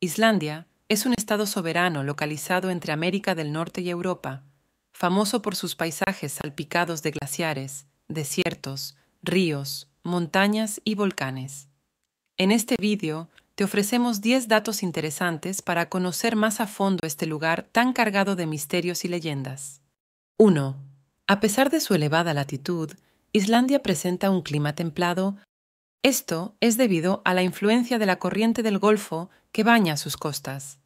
Islandia es un estado soberano localizado entre América del Norte y Europa, famoso por sus paisajes salpicados de glaciares, desiertos, ríos, montañas y volcanes. En este vídeo te ofrecemos 10 datos interesantes para conocer más a fondo este lugar tan cargado de misterios y leyendas. 1. A pesar de su elevada latitud, Islandia presenta un clima templado. Esto es debido a la influencia de la corriente del Golfo que baña sus costas.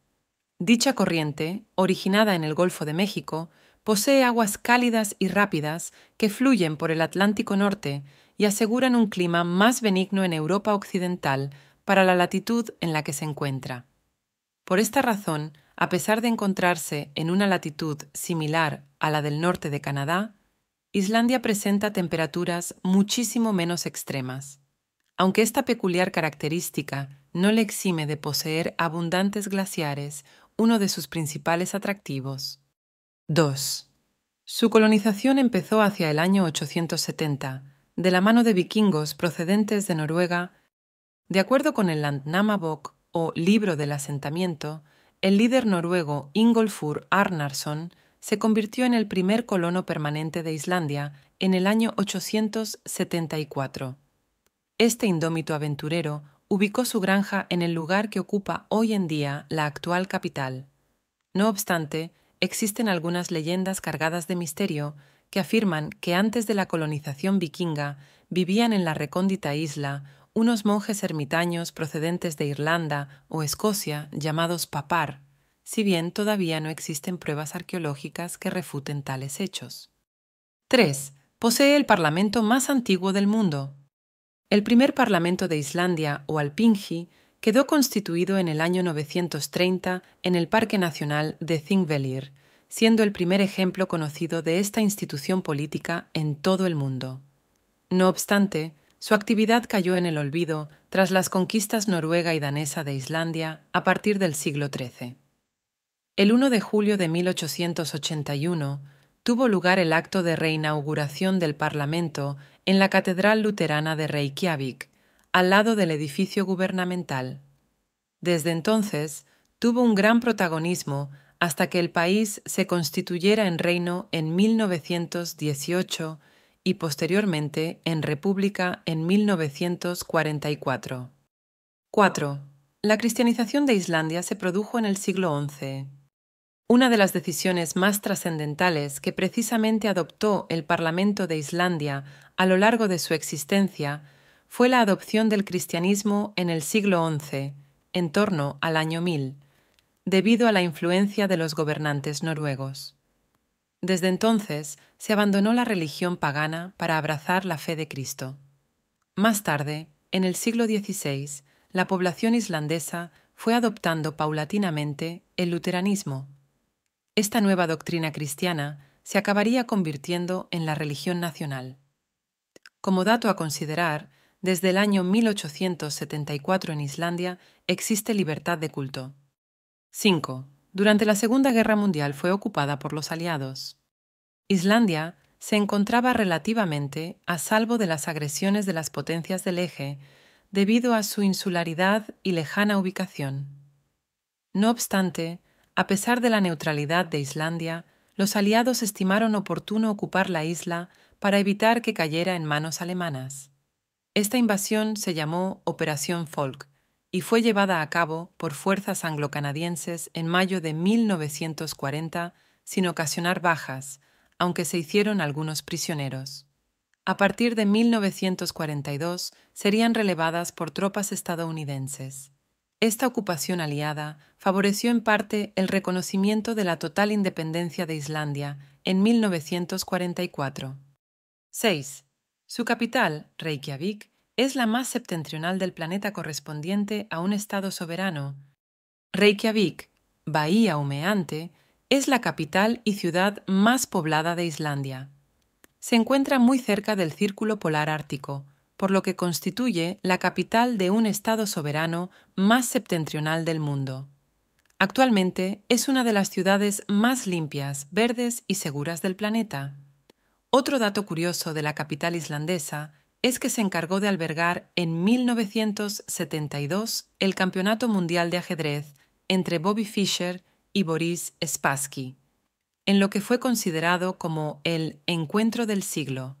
Dicha corriente, originada en el Golfo de México, posee aguas cálidas y rápidas que fluyen por el Atlántico Norte y aseguran un clima más benigno en Europa Occidental para la latitud en la que se encuentra. Por esta razón, a pesar de encontrarse en una latitud similar a la del norte de Canadá, Islandia presenta temperaturas muchísimo menos extremas. Aunque esta peculiar característica no le exime de poseer abundantes glaciares, uno de sus principales atractivos. 2. Su colonización empezó hacia el año 870, de la mano de vikingos procedentes de Noruega. De acuerdo con el Landnámabók, o Libro del Asentamiento, el líder noruego Ingolfur Arnarson se convirtió en el primer colono permanente de Islandia en el año 874. Este indómito aventurero ubicó su granja en el lugar que ocupa hoy en día la actual capital. No obstante, existen algunas leyendas cargadas de misterio que afirman que antes de la colonización vikinga vivían en la recóndita isla unos monjes ermitaños procedentes de Irlanda o Escocia llamados papar, si bien todavía no existen pruebas arqueológicas que refuten tales hechos. 3. Posee el parlamento más antiguo del mundo. El primer parlamento de Islandia, o Alþingi, quedó constituido en el año 930 en el Parque Nacional de Þingvellir, siendo el primer ejemplo conocido de esta institución política en todo el mundo. No obstante, su actividad cayó en el olvido tras las conquistas noruega y danesa de Islandia a partir del siglo XIII. El 1 de julio de 1881 tuvo lugar el acto de reinauguración del Parlamento en la Catedral Luterana de Reykjavik, al lado del edificio gubernamental. Desde entonces, tuvo un gran protagonismo hasta que el país se constituyera en reino en 1918 y posteriormente en república en 1944. 4. La cristianización de Islandia se produjo en el siglo XI. Una de las decisiones más trascendentales que precisamente adoptó el Parlamento de Islandia a lo largo de su existencia fue la adopción del cristianismo en el siglo XI, en torno al año 1000, debido a la influencia de los gobernantes noruegos. Desde entonces se abandonó la religión pagana para abrazar la fe de Cristo. Más tarde, en el siglo XVI, la población islandesa fue adoptando paulatinamente el luteranismo. Esta nueva doctrina cristiana se acabaría convirtiendo en la religión nacional. Como dato a considerar, desde el año 1874 en Islandia existe libertad de culto. 5. Durante la Segunda Guerra Mundial fue ocupada por los aliados. Islandia se encontraba relativamente a salvo de las agresiones de las potencias del Eje debido a su insularidad y lejana ubicación. No obstante, a pesar de la neutralidad de Islandia, los aliados estimaron oportuno ocupar la isla para evitar que cayera en manos alemanas. Esta invasión se llamó Operación Folk y fue llevada a cabo por fuerzas anglo-canadienses en mayo de 1940 sin ocasionar bajas, aunque se hicieron algunos prisioneros. A partir de 1942 serían relevadas por tropas estadounidenses. Esta ocupación aliada favoreció en parte el reconocimiento de la total independencia de Islandia en 1944. 6. Su capital, Reykjavik, es la más septentrional del planeta correspondiente a un estado soberano. Reykjavik, bahía humeante, es la capital y ciudad más poblada de Islandia. Se encuentra muy cerca del Círculo Polar Ártico, por lo que constituye la capital de un estado soberano más septentrional del mundo. Actualmente es una de las ciudades más limpias, verdes y seguras del planeta. Otro dato curioso de la capital islandesa es que se encargó de albergar en 1972 el Campeonato Mundial de Ajedrez entre Bobby Fischer y Boris Spassky, en lo que fue considerado como el encuentro del siglo.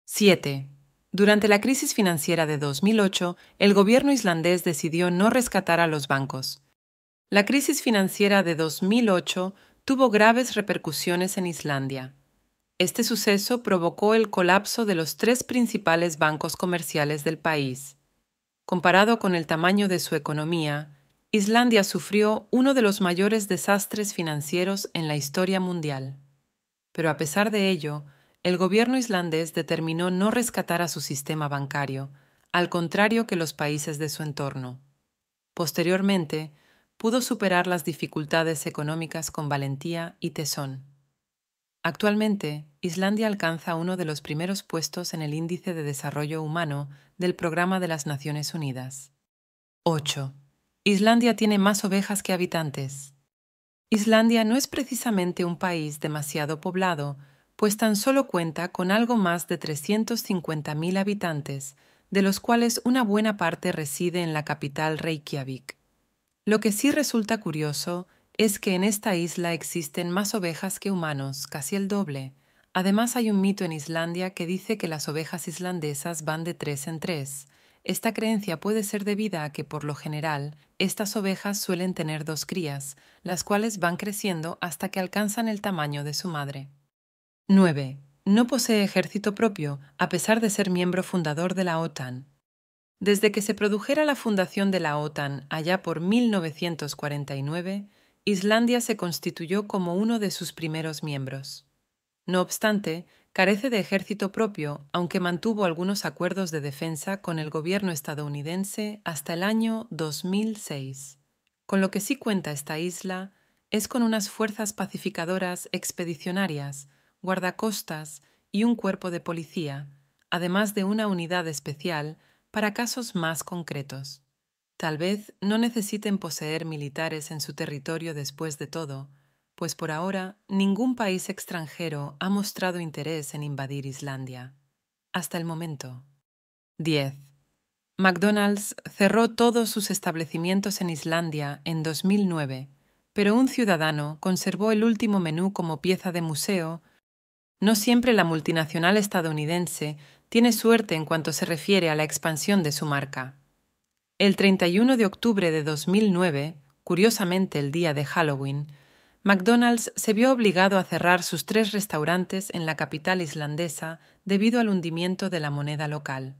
7. Durante la crisis financiera de 2008, el gobierno islandés decidió no rescatar a los bancos. La crisis financiera de 2008 tuvo graves repercusiones en Islandia. Este suceso provocó el colapso de los tres principales bancos comerciales del país. Comparado con el tamaño de su economía, Islandia sufrió uno de los mayores desastres financieros en la historia mundial. Pero a pesar de ello, el gobierno islandés determinó no rescatar a su sistema bancario, al contrario que los países de su entorno. Posteriormente, pudo superar las dificultades económicas con valentía y tesón. Actualmente, Islandia alcanza uno de los primeros puestos en el Índice de Desarrollo Humano del Programa de las Naciones Unidas. 8. Islandia tiene más ovejas que habitantes. Islandia no es precisamente un país demasiado poblado, pues tan solo cuenta con algo más de 350.000 habitantes, de los cuales una buena parte reside en la capital Reykjavik. Lo que sí resulta curioso es que en esta isla existen más ovejas que humanos, casi el doble. Además, hay un mito en Islandia que dice que las ovejas islandesas van de 3 en 3. Esta creencia puede ser debida a que, por lo general, estas ovejas suelen tener 2 crías, las cuales van creciendo hasta que alcanzan el tamaño de su madre. 9. No posee ejército propio, a pesar de ser miembro fundador de la OTAN. Desde que se produjera la fundación de la OTAN allá por 1949, Islandia se constituyó como uno de sus primeros miembros. No obstante, carece de ejército propio, aunque mantuvo algunos acuerdos de defensa con el gobierno estadounidense hasta el año 2006. Con lo que sí cuenta esta isla es con unas fuerzas pacificadoras expedicionarias, guardacostas y un cuerpo de policía, además de una unidad especial para casos más concretos. Tal vez no necesiten poseer militares en su territorio después de todo, pues por ahora ningún país extranjero ha mostrado interés en invadir Islandia. Hasta el momento. 10. McDonald's cerró todos sus establecimientos en Islandia en 2009, pero un ciudadano conservó el último menú como pieza de museo. No siempre la multinacional estadounidense tiene suerte en cuanto se refiere a la expansión de su marca. El 31 de octubre de 2009, curiosamente el día de Halloween, McDonald's se vio obligado a cerrar sus 3 restaurantes en la capital islandesa debido al hundimiento de la moneda local.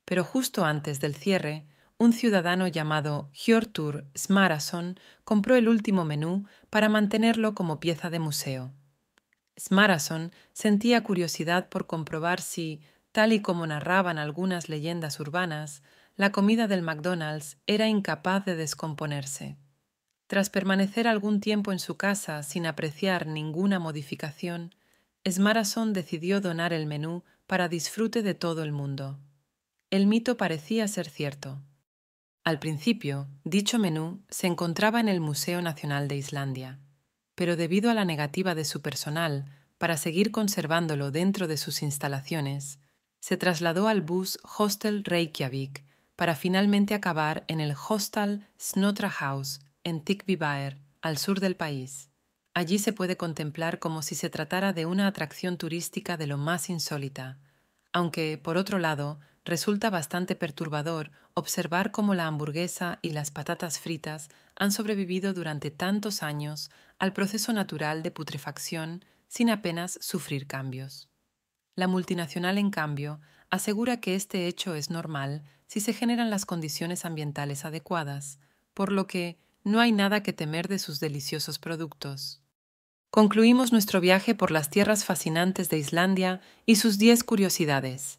Pero justo antes del cierre, un ciudadano llamado Hjörtur Smarason compró el último menú para mantenerlo como pieza de museo. Smarason sentía curiosidad por comprobar si, tal y como narraban algunas leyendas urbanas, la comida del McDonald's era incapaz de descomponerse. Tras permanecer algún tiempo en su casa sin apreciar ninguna modificación, Smarason decidió donar el menú para disfrute de todo el mundo. El mito parecía ser cierto. Al principio, dicho menú se encontraba en el Museo Nacional de Islandia, pero debido a la negativa de su personal para seguir conservándolo dentro de sus instalaciones, se trasladó al bus Hostel Reykjavik para finalmente acabar en el Hostal Snotrahouse en Tykvibæur, al sur del país. Allí se puede contemplar como si se tratara de una atracción turística de lo más insólita, aunque, por otro lado, resulta bastante perturbador observar cómo la hamburguesa y las patatas fritas han sobrevivido durante tantos años al proceso natural de putrefacción sin apenas sufrir cambios. La multinacional, en cambio, asegura que este hecho es normal si se generan las condiciones ambientales adecuadas, por lo que no hay nada que temer de sus deliciosos productos. Concluimos nuestro viaje por las tierras fascinantes de Islandia y sus 10 curiosidades.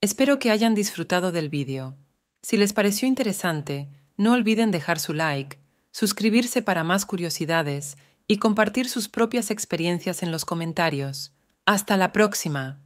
Espero que hayan disfrutado del vídeo. Si les pareció interesante, no olviden dejar su like, suscribirse para más curiosidades y compartir sus propias experiencias en los comentarios. ¡Hasta la próxima!